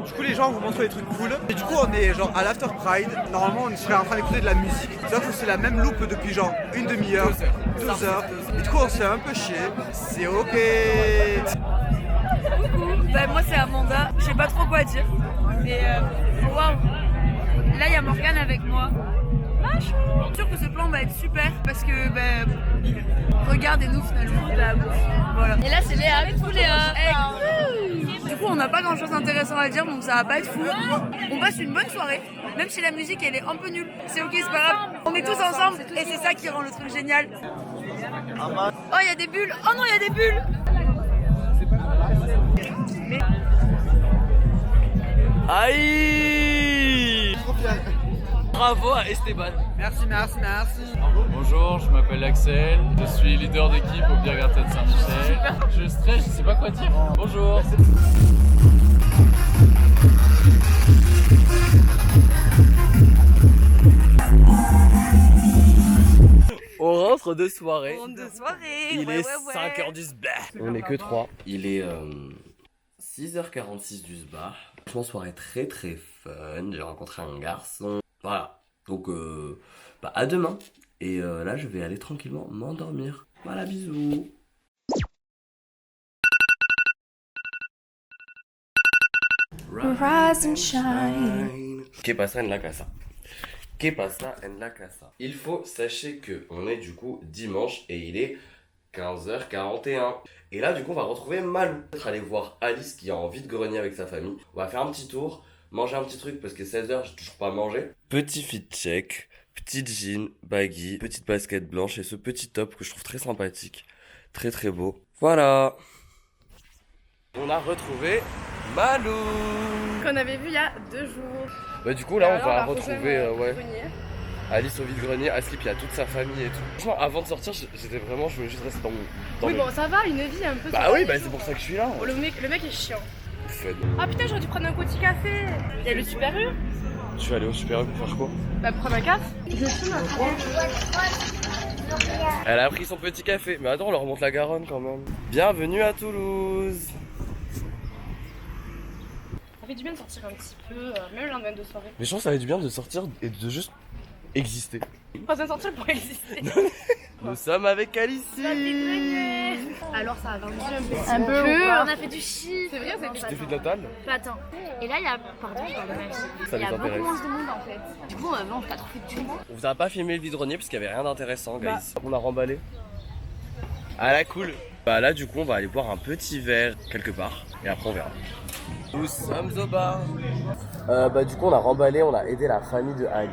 Speaker 9: Du coup les gens vous montrent des trucs cool. Et du coup on est genre à l'After Pride. Normalement on serait en train d'écouter de la musique. Sauf que c'est la même loupe depuis genre une demi-heure, 2 heures. Et du coup on s'est un peu chier. C'est ok.
Speaker 8: Coucou, bah, moi c'est Amanda, je sais pas trop quoi dire. Mais waouh, là il y a Morgane avec moi. Je suis sûre que ce plan va être super parce que regardez-nous finalement. Voilà. Et là c'est Léa, coucou Léa. Du coup on n'a pas grand chose d'intéressant à dire donc ça va pas être fou. On passe une bonne soirée, même si la musique elle est un peu nulle. C'est ok, c'est pas grave. On est tous ensemble et c'est ça qui rend le truc génial. Oh il y a des bulles, oh non il y a des bulles.
Speaker 1: Aïe! Bravo à Esteban.
Speaker 9: Merci.
Speaker 2: Bonjour, je m'appelle Axel, je suis leader d'équipe au Biergarten Saint-Michel. Je stresse, je sais pas quoi dire. Bonjour.
Speaker 1: On rentre de soirée. Il
Speaker 8: Ouais,
Speaker 1: est 5h du sbar. On est que 3. Il est 6h46 du sbar. Franchement, soirée très très fun. J'ai rencontré un garçon. Voilà. Donc, à demain. Et là, je vais aller tranquillement m'endormir. Voilà, bisous.
Speaker 3: Rise and shine.
Speaker 1: Que pasa en la casa? Que pasa en la casa? Il faut sachez que on est du coup dimanche et il est 15h41. Et là, du coup, on va retrouver Malou. On va aller voir Alice qui a envie de grenier avec sa famille. On va faire un petit tour, manger un petit truc parce que 16h, j'ai toujours pas mangé. Petit fit check, petit jean, baggy, petite basket blanche et ce petit top que je trouve très sympathique. Très très beau. Voilà. On a retrouvé Malou.
Speaker 8: Qu'on avait vu il y a 2 jours.
Speaker 1: Bah du coup là on va retrouver
Speaker 8: retrouver
Speaker 1: Alice au vide-grenier, Aslip il y a toute sa famille et tout. Franchement avant de sortir j'étais vraiment, je voulais juste rester dans
Speaker 8: Oui
Speaker 1: le...
Speaker 8: bon ça va, une vie un peu.
Speaker 1: Bah oui bah c'est pour ça que je suis là.
Speaker 8: Oh, le mec est chiant.
Speaker 1: Fun.
Speaker 8: Ah putain j'aurais dû prendre un petit café. Il y a le Super U.
Speaker 1: Je suis allé au Super U pour faire quoi?
Speaker 8: Bah prendre un café.
Speaker 1: Elle a pris son petit café, mais attends on leur remonte la Garonne quand même. Bienvenue à Toulouse.
Speaker 8: Ça fait du bien de sortir un petit peu, même le lendemain de soirée.
Speaker 1: Mais je pense que ça fait du bien de sortir et de juste exister.
Speaker 8: Pas besoin de sortir pour exister.
Speaker 1: Nous sommes avec Alice.
Speaker 4: Alors ça a vendu
Speaker 8: Un peu,
Speaker 4: on a fait du shit.
Speaker 8: C'est vrai, c'est
Speaker 1: Tu t'es fait de la table?
Speaker 4: Attends. Et là il y a, pardon, je parle de ma fille.
Speaker 1: Ça
Speaker 4: Il y a
Speaker 1: les
Speaker 4: beaucoup
Speaker 1: intéresse.
Speaker 4: moins de monde en fait. Du coup on a pas trop fait de tout.
Speaker 1: On vous a pas filmé le vide-grenier parce qu'il y avait rien d'intéressant, guys. On a remballé. Ah la cool. Bah là du coup on va aller boire un petit verre quelque part et après on verra. Nous sommes au bar. Bah du coup on a remballé, on a aidé la famille de Alice.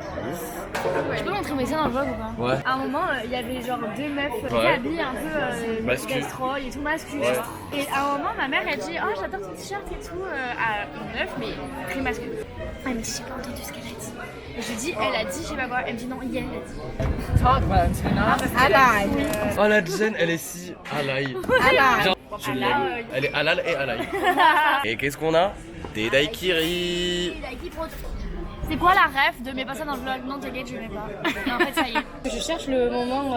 Speaker 4: Tu peux montrer mes seins dans le vlog ou pas?
Speaker 1: Ouais.
Speaker 4: À un moment, il y avait genre 2 meufs qui
Speaker 1: Ouais.
Speaker 4: habillées un peu
Speaker 1: Mascu.
Speaker 4: destroy et tout mascu.
Speaker 1: Ouais.
Speaker 4: Et à un moment, ma mère elle dit oh j'adore ton t-shirt et tout à une meuf mais très masculin. Elle me dit j'ai pas entendu ce qu'elle a dit. Et je lui dis elle a dit je sais pas quoi. Elle me dit non Yann a dit.
Speaker 1: Oh la Jen elle est si alaï. Genre, je l'aime. Elle est halal et alaï. Et qu'est-ce qu'on a? Des daiquiris.
Speaker 4: C'est quoi la ref de mets pas ça dans le vlog? Non t'inquiète je mets pas. Et en fait ça y est.
Speaker 8: Je cherche le moment.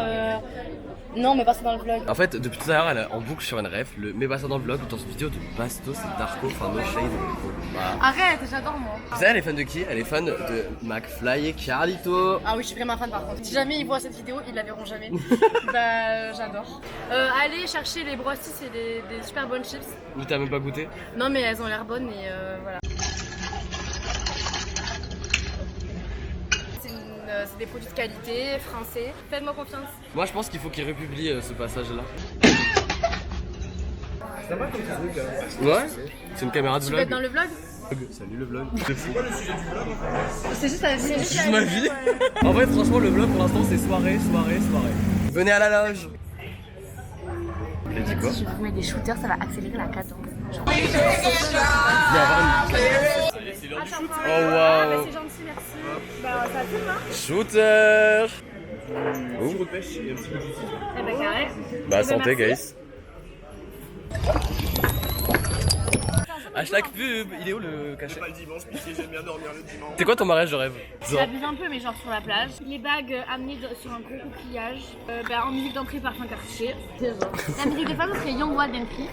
Speaker 8: Non, mais pas ça dans le vlog.
Speaker 1: En fait depuis tout à l'heure elle est en boucle sur une ref, le mets pas ça dans le vlog dans cette vidéo de Bastos et Darko, enfin no shade. Voilà.
Speaker 8: Arrête, j'adore moi.
Speaker 1: Vous savez elle est fan de qui? Elle est fan de McFly et Carlito.
Speaker 8: Ah oui, je suis vraiment fan par contre. Si jamais ils voient cette vidéo, ils la verront jamais. Bah, j'adore. Allez chercher les brostis, c'est des super bonnes chips.
Speaker 1: Mais t'as même pas goûté?
Speaker 8: Non, mais elles ont l'air bonnes et voilà. C'est des produits de qualité, français. Faites-moi confiance.
Speaker 1: Moi je pense qu'il faut qu'il republie ce passage là. Ouais. C'est une caméra de
Speaker 8: Tu
Speaker 1: vlog.
Speaker 8: peux être dans le vlog?
Speaker 1: Salut le vlog.
Speaker 8: C'est juste à
Speaker 1: C'est juste ma vie. En fait franchement le vlog pour l'instant c'est soirée. Venez à la loge. Elle dit quoi?
Speaker 4: Si je vous mets des shooters, ça va accélérer la cadence.
Speaker 1: Il va y avoir une... Oh waouh!
Speaker 4: C'est gentil, merci. Bah, ça filme, hein?
Speaker 1: Shooter!
Speaker 2: Gros pêche, il y a un petit peu de justice.
Speaker 4: Eh ben, carré.
Speaker 1: Bah santé
Speaker 4: merci.
Speaker 1: guys. Hashtag pub, il est où le cachet?
Speaker 2: Pas le dimanche, puisque j'aime bien dormir le dimanche.
Speaker 1: C'est quoi ton mariage de rêve?
Speaker 4: J'abuse un peu, mais genre sur la plage. Les bagues amenées sur un gros coquillage. En musique d'entrée, parfum Cartier. La musique de fin, ce serait Young Wild and Free.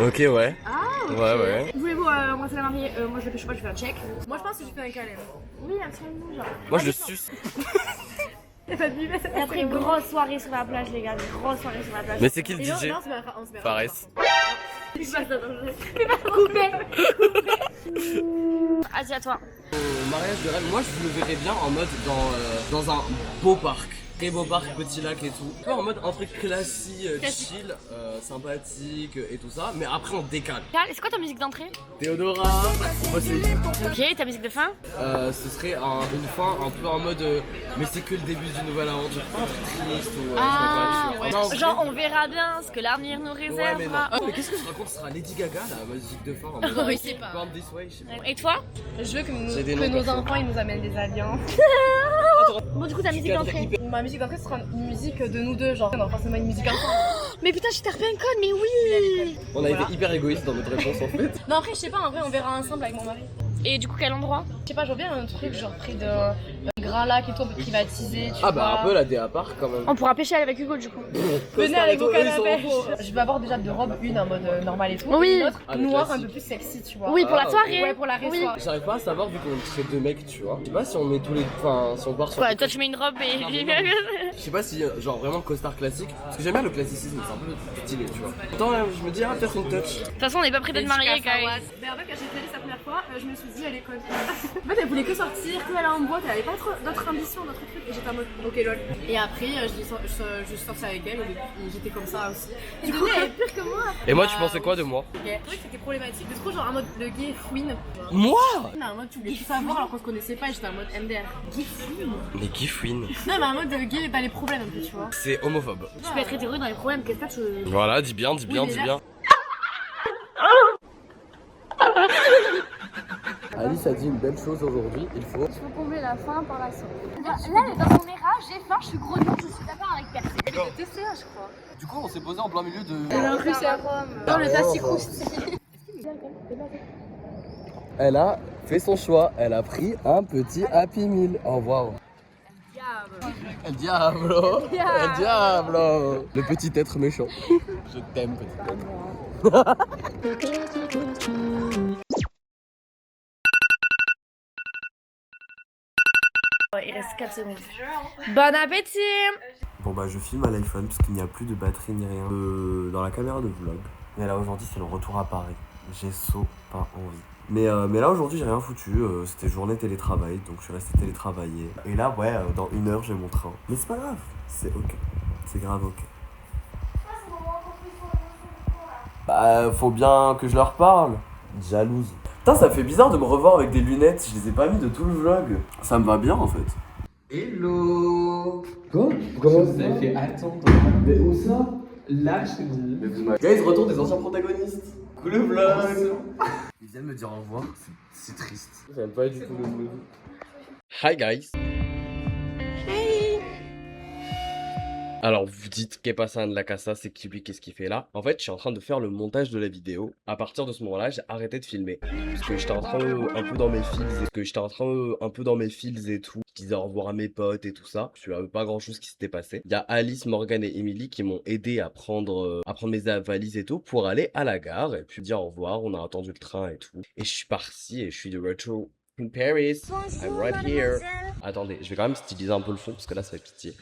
Speaker 1: Ok ouais.
Speaker 4: Ah, ok.
Speaker 1: Ouais.
Speaker 4: Voulez-vous embrasser la mariée? Moi, je le fais pas, je fais un check.
Speaker 8: Moi, je pense que je fais un câlin.
Speaker 4: Oui, absolument, genre.
Speaker 1: Moi je le suce.
Speaker 4: Et après, grosse soirée sur la plage, les gars. Grosse soirée sur la plage.
Speaker 1: Mais c'est qui le
Speaker 8: Et non,
Speaker 1: DJ?
Speaker 8: non, on se verra.
Speaker 1: Fares.
Speaker 4: Coupé. Vas-y, à toi.
Speaker 1: Au mariage de rêve, moi je le verrais bien en mode dans un beau parc. Très beau parc, petit lac et tout. Pas en mode un truc classique, chill, sympathique et tout ça. Mais après on décale.
Speaker 4: C'est quoi ta musique d'entrée?
Speaker 1: Théodora, aussi.
Speaker 4: Ok, ta musique de fin?
Speaker 1: Ce serait une fin un peu en mode mais c'est que le début d'une nouvelle aventure. Pas un truc triste ou je sais pas, tu vois.
Speaker 4: Genre, on verra bien ce que l'avenir nous
Speaker 1: Ouais,
Speaker 4: réserve.
Speaker 1: mais non. Ah, mais qu'est-ce que je raconte? Ce sera Lady Gaga, la musique de fin. En mode,
Speaker 8: Oui, c'est pas.
Speaker 1: Born This Way, je sais pas.
Speaker 4: Et toi?
Speaker 8: Je veux que
Speaker 1: J'ai des
Speaker 8: que
Speaker 1: noms
Speaker 8: nos
Speaker 1: perso.
Speaker 8: enfants ils nous amènent des alliances.
Speaker 4: Bon, du coup, ta musique d'entrée.
Speaker 8: Ma musique d'entrée sera une musique de nous deux, genre non forcément une musique ensemble.
Speaker 4: Mais putain, j'étais repris un code, mais oui!
Speaker 1: On a été hyper égoïste dans notre réponse en fait.
Speaker 8: Non après je sais pas, en vrai on verra ensemble avec mon mari.
Speaker 4: Et du coup, quel endroit?
Speaker 8: Je sais pas, je vois bien un truc genre près d'un grand lac et tout, un peu privatisé, tu vois.
Speaker 1: Ah bah un peu la DA Park quand même.
Speaker 4: On pourra pêcher avec Hugo, du coup.
Speaker 8: Venez avec vos
Speaker 1: Eux, ils
Speaker 8: cannes à
Speaker 1: sont
Speaker 8: pêche.
Speaker 1: faux.
Speaker 8: Je vais avoir déjà de robe, une en mode normal et tout.
Speaker 4: Oui.
Speaker 8: Et une autre
Speaker 1: Ah, le
Speaker 8: noire un
Speaker 1: classique.
Speaker 8: peu plus sexy, tu vois.
Speaker 4: Oui, pour la
Speaker 1: Ah,
Speaker 4: soirée.
Speaker 8: Ouais, pour la
Speaker 4: Oui.
Speaker 8: soirée.
Speaker 1: J'arrive pas à savoir vu qu'on serait deux mecs, tu vois. Je sais pas si on met tous les. Enfin, si on part sur.
Speaker 4: Quoi, toi, tu mets une robe et.
Speaker 1: Non, mais non. Je sais pas si, genre vraiment costard classique. Parce que j'aime bien le classicisme, c'est un peu stylé, tu vois. Attends, je me dis, ah, peut-être une touch.
Speaker 4: De toute façon, on n'est pas prêt d'être mariés, quand même.
Speaker 8: Mais en fait, quand j'ai fait sa première fois, je me suis dit, elle est conne. En fait, elle voulait que sortir, que aller en boîte, elle avait pas d'autres ambitions, d'autres trucs. Et j'étais en mode, ok, lol. Et après, je suis sortie avec elle, et j'étais comme ça aussi. Du coup, elle est pire que moi.
Speaker 1: Et moi, tu pensais quoi de moi?
Speaker 8: Ok. Je trouvais que c'était problématique de trop, genre en mode le gay fouine.
Speaker 1: Moi?
Speaker 8: Non, en mode tu voulais tout savoir alors qu'on se connaissait pas, et j'étais en mode MDR. Gay fouine?
Speaker 1: Mais Gifwin.
Speaker 8: Non, mais en mode gay dans les problèmes un peu, tu vois.
Speaker 1: C'est homophobe.
Speaker 4: Tu peux être hétéro dans les problèmes, qu'est-ce que tu.
Speaker 1: Voilà, dis bien, dis bien,
Speaker 8: Oui,
Speaker 1: dis
Speaker 8: déjà.
Speaker 1: bien. Alice a dit une belle chose aujourd'hui, il faut.
Speaker 4: Il faut combler la faim par la sauce. Là, dans mon era, j'ai faim, je suis grognon, je suis d'accord avec personne. C'est de TCA, je crois.
Speaker 1: Du coup, on s'est posé en plein milieu de.
Speaker 8: En plus, c'est dans le tassi croustille.
Speaker 1: Elle a fait son choix, elle a pris un petit Happy Meal. Oh waouh. El Diablo. El Diablo. Le petit être méchant. Je t'aime, petit être.
Speaker 4: Il reste 4 secondes. Bon appétit!
Speaker 1: Bon bah je filme à l'iPhone parce qu'il n'y a plus de batterie ni rien dans la caméra de vlog. Mais là aujourd'hui c'est le retour à Paris. J'ai pas envie. Mais là aujourd'hui j'ai rien foutu, c'était journée télétravail donc je suis resté télétravailler. Et là ouais dans 1 heure j'ai mon train. Mais c'est pas grave, c'est ok. C'est grave ok. Bah faut bien que je leur parle. Jalouse. Putain ça fait bizarre de me revoir avec des lunettes, je les ai pas mis de tout le vlog. Ça me va bien en fait. Hello. Comment ça fait attendre? Mais où ça? Là je te dis. Guys, retour des anciens protagonistes. Cool le vlog. Ils viennent me dire au revoir, c'est triste. J'aime pas du tout le mood. Hi guys. Alors vous vous dites qu'est passé de la casa, c'est qui lui, qu'est-ce qu'il fait là? En fait je suis en train de faire le montage de la vidéo. À partir de ce moment-là j'ai arrêté de filmer. Parce que j'étais en train un peu dans mes fils et tout. Je disais au revoir à mes potes et tout ça. Je savais pas grand chose qui s'était passé. Il y a Alice, Morgan et Emily qui m'ont aidé à prendre mes valises et tout pour aller à la gare et puis dire au revoir. On a attendu le train et tout. Et je suis parti et je suis de retour in Paris. I'm right here. Attendez, je vais quand même styliser un peu le fond parce que là ça fait pitié.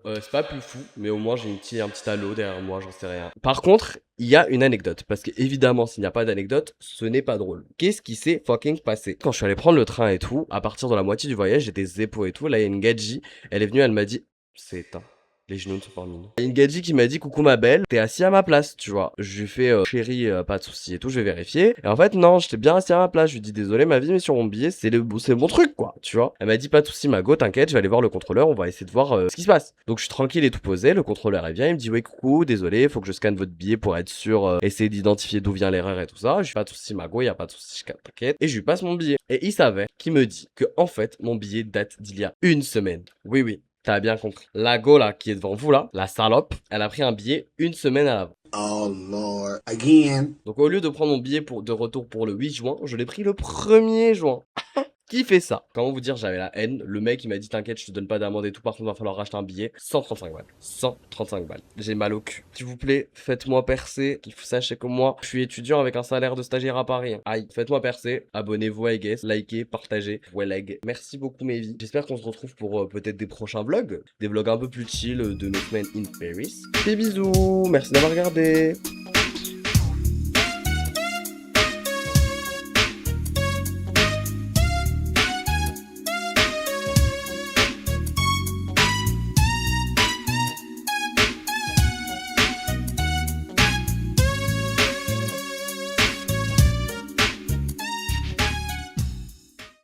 Speaker 1: C'est pas plus fou, mais au moins j'ai un petit halo derrière moi, j'en sais rien. Par contre, il y a une anecdote, parce que évidemment, s'il n'y a pas d'anecdote, ce n'est pas drôle. Qu'est-ce qui s'est fucking passé? Quand je suis allé prendre le train et tout, à partir de la moitié du voyage, j'étais zépo et tout, là il y a une gadji, elle est venue, elle m'a dit, c'est éteint. Les genoux sont pas mignons. Il y a une gadji qui m'a dit coucou ma belle, t'es assis à ma place, tu vois. Je lui ai fait chérie, pas de soucis et tout, je vais vérifier. Et en fait, non, j'étais bien assis à ma place. Je lui ai dit désolé ma vie, mais sur mon billet, c'est le bon truc quoi, tu vois. Elle m'a dit pas de soucis, Mago, t'inquiète, je vais aller voir le contrôleur, on va essayer de voir ce qui se passe. Donc je suis tranquille et tout posé. Le contrôleur il vient, il me dit ouais, coucou, désolé, faut que je scanne votre billet pour être sûr, essayer d'identifier d'où vient l'erreur et tout ça. Je suis pas de soucis, Mago, y a pas de soucis, t'inquiète. Et je lui passe mon billet. Et il s'avère qu'il me dit que en fait, mon billet date d'il y a une semaine. Oui, oui. T'as bien compris. La go là qui est devant vous là, la salope, elle a pris un billet une semaine à l'avant.
Speaker 12: Oh Lord, again.
Speaker 1: Donc au lieu de prendre mon billet de retour pour le 8 juin, je l'ai pris le 1er juin. Qui fait ça? Comment vous dire, j'avais la haine. Le mec il m'a dit t'inquiète, je te donne pas d'amende et tout, par contre va falloir racheter un billet. 135 balles. 135 balles. J'ai mal au cul. S'il vous plaît, faites-moi percer. Qu'il faut sachez que moi, je suis étudiant avec un salaire de stagiaire à Paris. Aïe, faites-moi percer. Abonnez-vous à Guess, likez, partagez. Ouais, leg. Merci beaucoup mes vies. J'espère qu'on se retrouve pour peut-être des prochains vlogs. Des vlogs un peu plus chill de nos semaines in Paris. Des bisous. Merci d'avoir regardé.